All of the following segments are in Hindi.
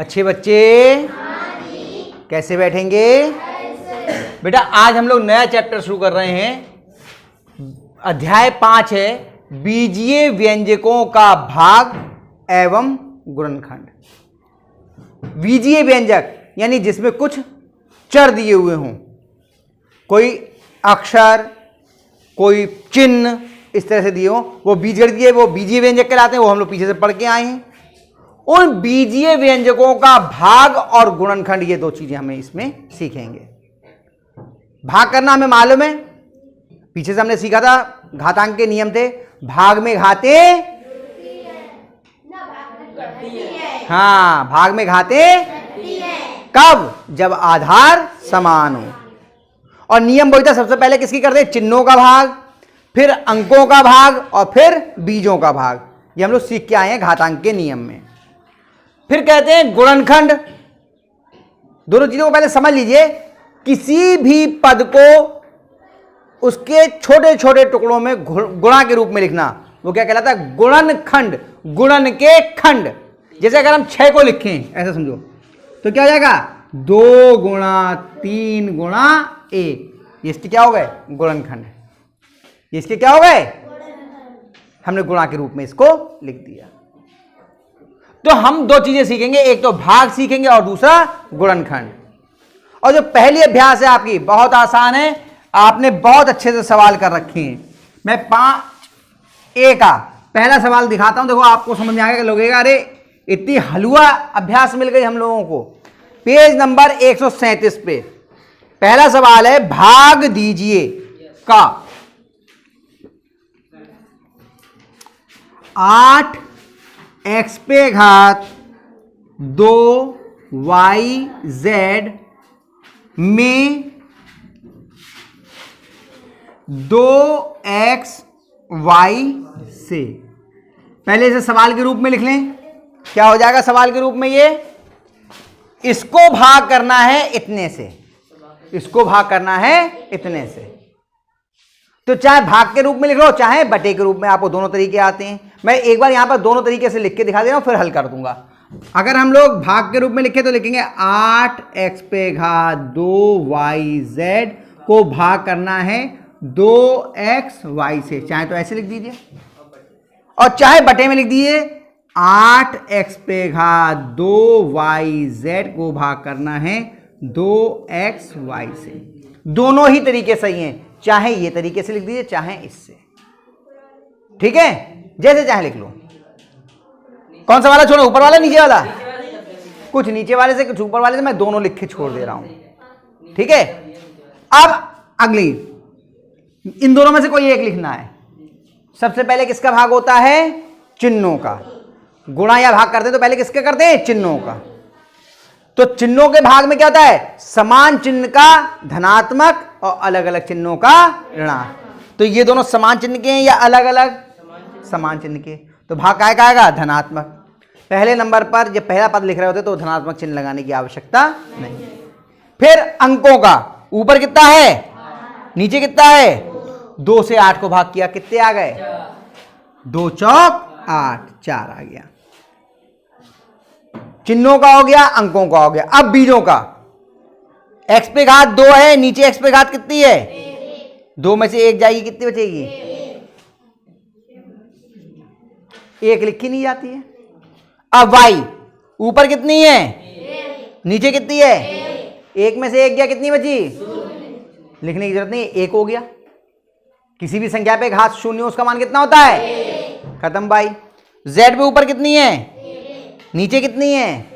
अच्छे बच्चे कैसे बैठेंगे? बेटा आज हम लोग नया चैप्टर शुरू कर रहे हैं। अध्याय 5 है बीजीय व्यंजकों का भाग एवं गुणनखंड। बीजीय व्यंजक यानी जिसमें कुछ चर दिए हुए हों, कोई अक्षर, कोई चिन्ह इस तरह से दिए हों, वो बीजगणितीय वो बीजीय व्यंजक कहलाते हैं। वो हम लोग पीछे से पढ़ के आए हैं। उन बीजीय व्यंजकों का भाग और गुणनखंड, ये दो चीजें हमें इसमें सीखेंगे। भाग करना हमें मालूम है, पीछे से हमने सीखा था, घातांक के नियम थे। भाग में घाते, हाँ भाग में घाते कब? जब आधार समान हो। और नियम वही था, सबसे पहले किसकी करते? चिन्हों का भाग, फिर अंकों का भाग और फिर बीजों का भाग। ये हम लोग सीख के आए हैं घातांक के नियम में। फिर कहते हैं गुणनखंड। दोनों चीजों को पहले समझ लीजिए। किसी भी पद को उसके छोटे छोटे टुकड़ों में गुणा के रूप में लिखना, वो क्या कहलाता है? गुणनखंड। गुणन के खंड। जैसे अगर हम 6 को लिखें, ऐसा समझो, तो क्या हो जाएगा? 2 गुणा 3 गुणा 1। ये इसके क्या हो गए? गुणनखंड। ये इसके क्या हो गए? हमने गुणा के रूप में इसको लिख दिया। तो हम दो चीजें सीखेंगे, एक तो भाग सीखेंगे और दूसरा गुणनखंड। और जो पहली अभ्यास है आपकी बहुत आसान है, आपने बहुत अच्छे से सवाल कर रखे हैं। मैं 5A का पहला सवाल दिखाता हूं, देखो आपको समझ में आएगा, लगेगा अरे इतनी हलवा अभ्यास मिल गई हम लोगों को। पेज नंबर 137 पे पहला सवाल है, भाग दीजिए का 8x पे घात 2yz में 2xy से। पहले इसे सवाल के रूप में लिख लें। क्या हो जाएगा सवाल के रूप में? ये इसको भाग करना है इतने से, इसको भाग करना है इतने से। तो चाहे भाग के रूप में लिख लो, चाहे बटे के रूप में, आपको दोनों तरीके आते हैं। मैं एक बार यहां पर दोनों तरीके से लिख के दिखा दे रहा हूं, फिर हल कर दूंगा। अगर हम लोग भाग के रूप में लिखे तो लिखेंगे 8x पे घात 2yz को भाग करना है 2xy से। चाहे तो ऐसे लिख दीजिए और चाहे बटे में लिख दीजिए 8x पे घात 2yz को भाग करना है 2xy से। दोनों ही तरीके सही हैं, चाहे ये तरीके से लिख दीजिए चाहे इससे। ठीक है, जैसे चाहे लिख लो। कौन सा वाला छोड़ो, ऊपर वाला नीचे वाला? कुछ नीचे वाले से कुछ ऊपर वाले से, मैं दोनों लिख के छोड़ दे रहा हूं। ठीक है, अब अगली इन दोनों में से कोई एक लिखना है। सबसे पहले किसका भाग होता है? चिन्हों का। गुणा या भाग करते तो पहले किसका करते हैं? चिन्हों का। तो चिन्हों के भाग में क्या होता है? समान चिन्ह का धनात्मक और अलग अलग चिन्हों का ऋणात्मक। तो ये दोनों समान चिन्ह के हैं या अलग अलग? समान चिन्ह के। तो भाग काय का आएगा? धनात्मक। पहले नंबर पर जब पहला पद लिख रहे होते तो धनात्मक चिन्ह लगाने की आवश्यकता नहीं। फिर अंकों का, ऊपर कितना है, नीचे कितना है? 2 से 8 को भाग किया, कितने आ गए? 2 चौक 8, 4 आ गया। चिन्हों का हो गया, अंकों का हो गया। अब बीजों का, x पे घात 2 है, नीचे x पे घात कितनी है? 2 में से 1 जाएगी, कितनी बचेगी? 1 लिखी नहीं जाती है। अब y ऊपर कितनी है? नीचे कितनी है? 1 में से 1 गया, कितनी बची? लिखने की जरूरत नहीं, 1 हो गया। किसी भी संख्या पे घात 0 उसका मान कितना होता है? खत्म भाई। z पे ऊपर कितनी है? नीचे कितनी है?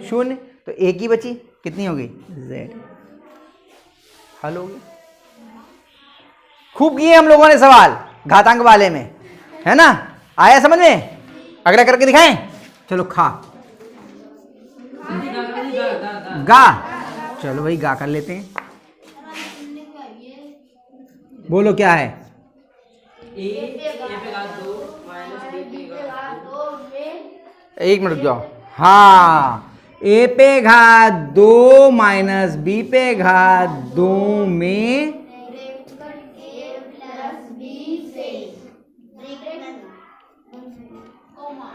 0, तो 1 ही बची, कितनी होगी? z। हल हो गया। खूब किए हम लोगों ने सवाल घातांक वाले में, है ना? आया समझ में? अगला करके दिखाएं? चलो खा गा, चलो भाई गा कर लेते हैं। बोलो क्या है? एक मिनट जाओ। हाँ, a पे घात 2 माइनस b पे घात 2 में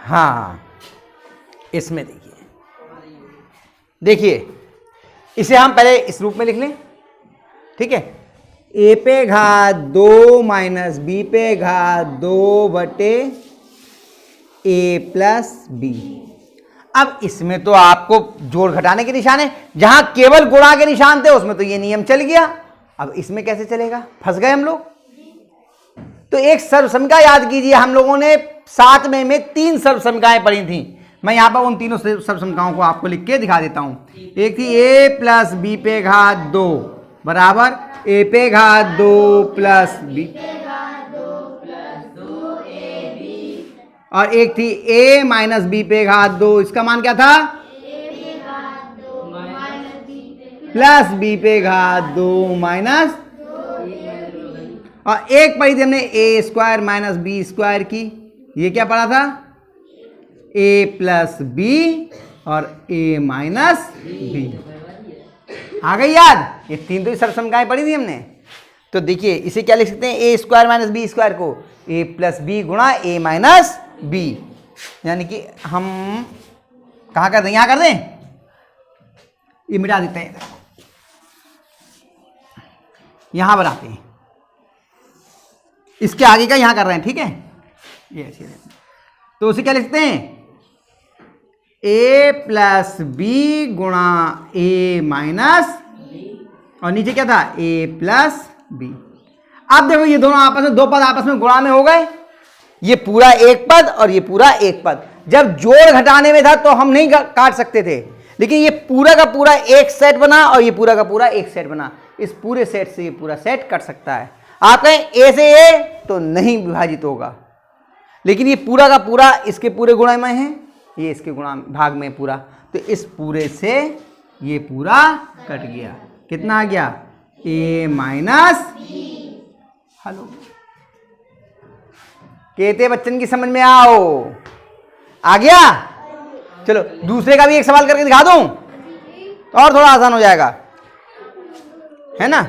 हाँ, इसमें देखिए देखिए इसे हम पहले इस रूप में लिख लें, ठीक है। a पे घात 2 माइनस b पे घात 2 बटे a प्लस b। अब इसमें तो आपको जोड़ घटाने के निशान है, जहां केवल गुणा के निशान थे उसमें तो ये नियम चल गया। अब इसमें कैसे चलेगा, फंस गए हम लोग। तो एक सर्वसमीका याद कीजिए, हम लोगों ने 7वें में 3 सर्वसमीकाएं पढ़ी थी। मैं यहां पर उन तीनों सर्वसमीकाओं को आपको लिख के दिखा देता हूं। एक थी a प्लस बी पे घात 2 बराबर a पे घात 2 प्लस b, और एक थी a माइनस बी पे घात 2, इसका मान क्या था, प्लस बी पे घात 2 माइनस, और एक पढ़ी थी हमने a square minus B square की, ये क्या पढ़ा था, a प्लस बी और a माइनस बी। आ गई याद, ये 3 तो सर्वसमीकाएं पढ़ी थी हमने। तो देखिए इसे क्या लिख सकते हैं, a square minus B square को a प्लस बी गुणा a माइनस बी, यानी कि हम कहाँ कर दें, यहां कर दें, ये मिटा देते हैं, यहां बनाते हैं, इसके आगे का यहां कर रहे हैं, ठीक है। ये ऐसे तो उसे क्या लिखते हैं, a प्लस बी गुणा a माइनस, और नीचे क्या था, a प्लस बी। अब देखो ये दोनों आपस में, दो पद आपस में गुणा में हो गए, ये पूरा एक पद और ये पूरा एक पद। जब जोड़ घटाने में था तो हम नहीं काट सकते थे, लेकिन ये पूरा का पूरा एक सेट बना और ये पूरा का पूरा एक सेट बना। इस पूरे सेट से ये पूरा सेट कट सकता है। आप कहें a से a तो नहीं विभाजित होगा, लेकिन ये पूरा का पूरा इसके पूरे गुणा में है, ये इसके गुणा भाग में पूरा, तो इस पूरे से ये पूरा कट गया। कितना आ गया, a माइनस, हेलो कहते बच्चन की समझ में आओ, आ गया। चलो दूसरे का भी एक सवाल करके दिखा दूं तो और थोड़ा आसान हो जाएगा, है ना।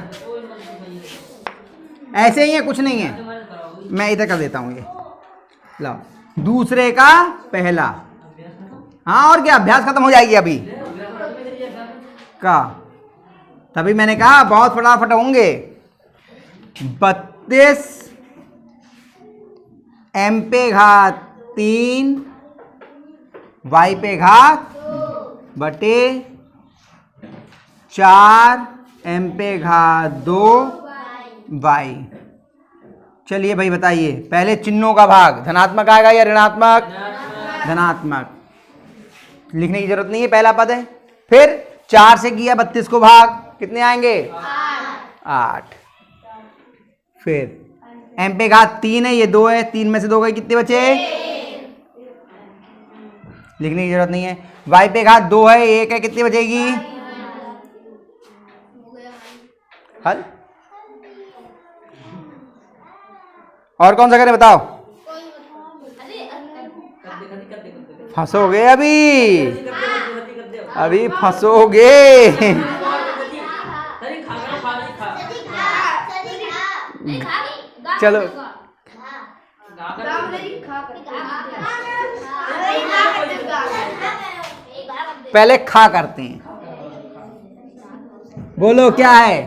ऐसे ही है, कुछ नहीं है, मैं इधर कर देता हूं, ये लो दूसरे का पहला। हाँ और क्या, अभ्यास खत्म हो जाएगी अभी का, तभी मैंने कहा बहुत फटाफट होंगे। 32 m पे घात 3 y पे घात बटे 4 m पे घात 2 y। चलिए भाई बताइए, पहले चिन्हों का भाग धनात्मक आएगा या ऋणात्मक, धनात्मक, लिखने की जरूरत नहीं है, पहला पद है। फिर 4 से किया 32 को भाग, कितने आएंगे, 8। फिर m पे घात 3 है, ये 2 है, 3 में से 2 गए, कितने बचे, लिखने की जरूरत नहीं है। y पे घात 2 है, 1 है, कितनी बचेगी, हल। और कौन सा करें बताओ, फंसोगे अभी फंसोगे। चलो पहले खा करते हैं, बोलो क्या है,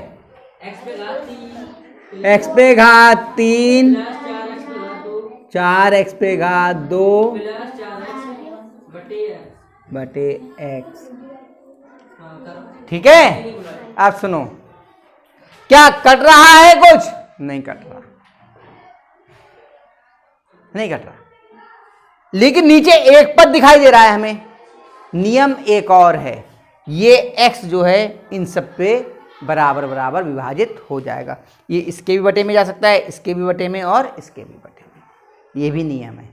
x पे घात 3 4x पे घात 2 बटे x, ठीक है। आप सुनो, क्या कट रहा है, कुछ नहीं कट रहा, नहीं कट रहा, लेकिन नीचे एक पद दिखाई दे रहा है हमें। नियम एक और है, ये x जो है इन सब पे बराबर बराबर विभाजित हो जाएगा। ये इसके भी बटे में जा सकता है, इसके भी बटे में और इसके भी बटे में, ये भी नियम है।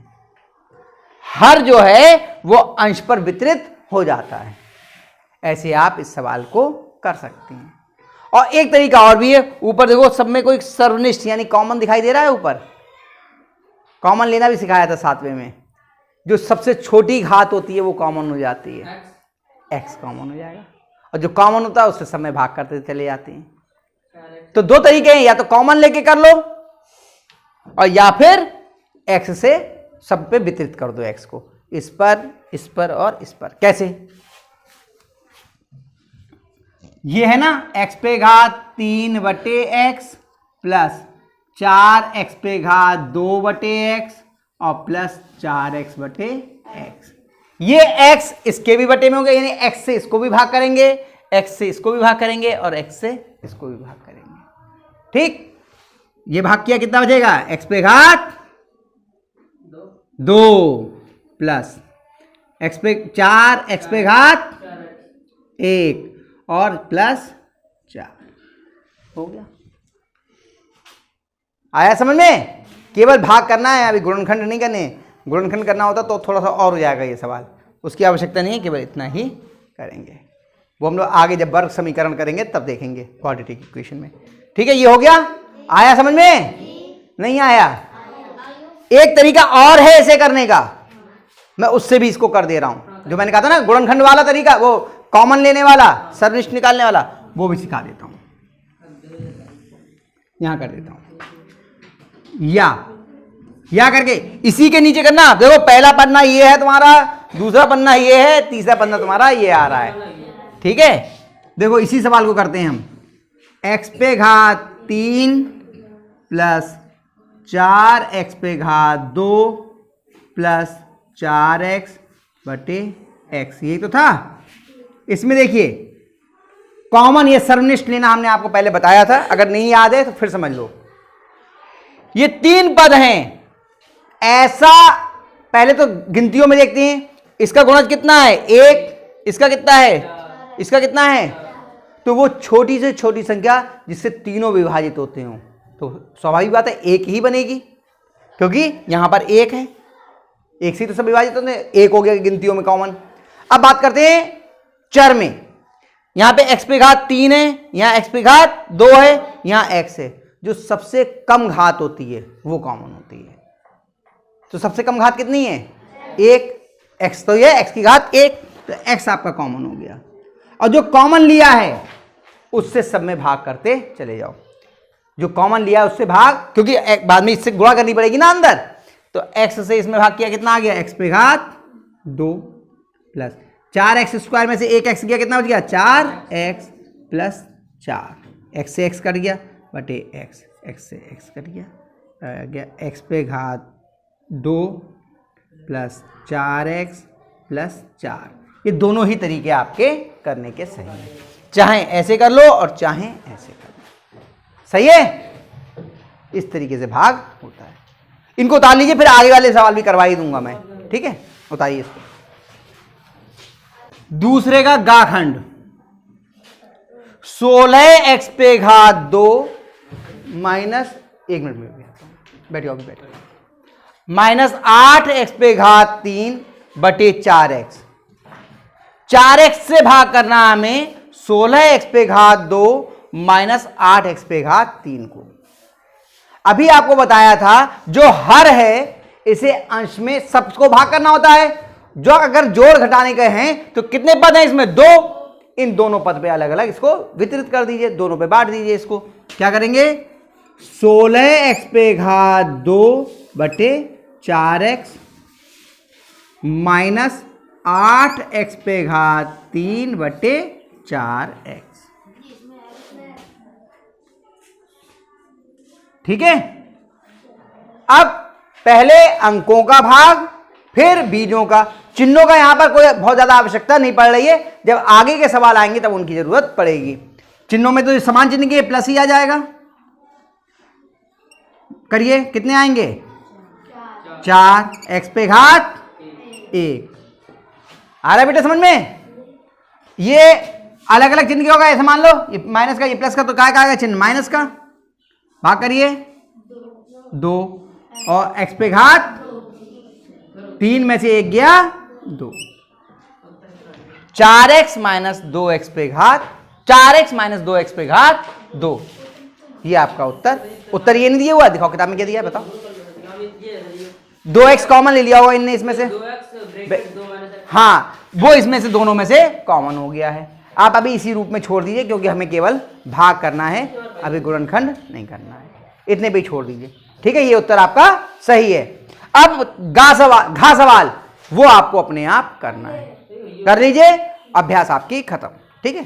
हर जो है वो अंश पर वितरित हो जाता है। ऐसे आप इस सवाल को कर सकते हैं। और एक तरीका और भी है, ऊपर देखो सब में कोई सर्वनिष्ठ यानी कॉमन दिखाई दे रहा है, ऊपर कॉमन लेना भी सिखाया था 7वें में। जो सबसे छोटी घात होती है वो कॉमन हो जाती है, x कॉमन हो जाएगा, और जो कॉमन होता है उससे समय भाग करते चले जाते हैं। तो 2 तरीके हैं, या तो कॉमन लेके कर लो और या फिर x से सब पे वितरित कर दो, x को इस पर और इस पर। कैसे, ये है ना x पे घात 3 बटे x प्लस 4x पे घात 2 बटे x और प्लस 4x बटे x। ये x इसके भी बटे में हो गया, यानी x से इसको भी भाग करेंगे, x से इसको भी भाग करेंगे और x से इसको भी भाग करेंगे। ठीक, ये भाग किया कितना बचेगा, x पे घात 2 प्लस x पे 4 x पे घात 1 और प्लस 4 हो गया। आया समझ में? केवल भाग करना है, अभी गुणनखंड नहीं करने। गुणनखंड करना होता तो थोड़ा सा और हो जाएगा ये सवाल, उसकी आवश्यकता नहीं है, केवल इतना ही करेंगे। वो हम लोग आगे जब वर्ग समीकरण करेंगे तब देखेंगे क्वाड्रेटिक इक्वेशन में। ठीक है, ये हो गया। आया समझ में? नहीं आया? एक तरीका और है इसे करने का, मैं उससे भी इसको कर दे रहा हूं। जो मैंने कहा था ना गुणनखंड वाला तरीका, वो कॉमन लेने वाला, सर्वनिष्ठ निकालने वाला, वो भी सिखा देता हूं। यहां कर देता हूं, या करके इसी के नीचे करना। देखो पहला पन्ना ये है तुम्हारा, दूसरा पन्ना ये है, तीसरा पन्ना तुम्हारा ये आ रहा है। ठीक है, देखो इसी सवाल को करते हैं हम। x पे घात 3 प्लस 4x पे घात 2 प्लस 4x बटे x, यही तो था। इसमें देखिए कॉमन ये सर्वनिष्ठ लेना हमने आपको पहले बताया था, अगर नहीं याद है तो फिर समझ लो। ये 3 पद हैं, ऐसा पहले तो गिनतियों में देखते हैं, इसका गुणज कितना है 1, इसका कितना है, इसका कितना है, तो वो छोटी से छोटी संख्या जिससे तीनों विभाजित होते हो तो स्वाभाविक बात है 1 ही बनेगी, क्योंकि यहां पर 1 है, 1 से तो सब विभाजित होते हैं, 1 हो गया गिनतियों में कॉमन। अब बात करते हैं चर में। यहां पे x पे घात 3 है, यहां x पे घात 2 है, यहां x है। जो सबसे कम घात होती है वो कॉमन होती है। तो सबसे कम घात कितनी है 1, x तो ये x की घात 1, तो x आपका कॉमन हो गया। और जो कॉमन लिया है उससे सब में भाग करते चले जाओ। जो कॉमन लिया है उससे भाग, क्योंकि बाद में इससे गुणा करनी पड़ेगी ना अंदर, तो x से इसमें भाग किया, कितना आ गया x पे घात 2 प्लस 4x स्क्वायर में से 1x गया, कितना बच गया 4x प्लस 4, x से x कट गया बटे x से x कट गया, x पे घात 2 प्लस 4x प्लस 4। ये दोनों ही तरीके आपके करने के सही हैं, चाहे ऐसे कर लो और चाहे ऐसे कर लो, सही है। इस तरीके से भाग होता है। इनको उतार लीजिए, फिर आगे वाले सवाल भी करवा ही दूंगा मैं। ठीक है, उतारिए इसको। दूसरे का गाखंड 16x पे घात 2 माइनस, 1 मिनट में बैठिए अभी बैठिए, माइनस 8x पे घात 3 बटे 4x। 4x से भाग करना हमें 16x पे घात 2 माइनस 8x पे घात 3 को। अभी आपको बताया था जो हर है इसे अंश में सबको भाग करना होता है। जो अगर जोड़ घटाने के हैं तो कितने पद हैं इसमें 2, इन दोनों पद पे अलग अलग इसको वितरित कर दीजिए, दोनों पे बांट दीजिए। इसको क्या करेंगे 16x पे घात 2 बटे 4x माइनस 8x पे घात 3 बटे 4x। ठीक है, अब पहले अंकों का भाग फिर बीजों का। चिन्हों का यहां पर कोई बहुत ज्यादा आवश्यकता नहीं पड़ रही है, जब आगे के सवाल आएंगे तब उनकी जरूरत पड़ेगी। चिन्हों में तो समान चिन्ह के प्लस ही आ जाएगा। करिए, कितने आएंगे 4x पे घात 1। आ रहा है बेटा समझ में? ये अलग अलग चिन्ह क्या होगा, ऐसे मान लो ये माइनस का, ये प्लस का, तो क्या आएगा चिन्ह माइनस का। भाग करिए 2 और x पे घात 3 में से 1 गया 2, 4x माइनस 2x पे घात 4x माइनस 2x पे घात 2। ये आपका उत्तर। उत्तर ये नहीं दिया हुआ, दिखाओ किताब में क्या दिया है बताओ। 2x कॉमन ले लिया होगा इनने इसमें से, हाँ वो इसमें से दोनों में से कॉमन हो गया है। आप अभी इसी रूप में छोड़ दीजिए, क्योंकि हमें केवल भाग करना है, अभी गुणनखंड नहीं करना है, इतने पे छोड़ दीजिए। ठीक है, ये उत्तर आपका सही है। अब घा सवाल वो आपको अपने आप करना है, कर लीजिए, अभ्यास आपकी खत्म। ठीक है।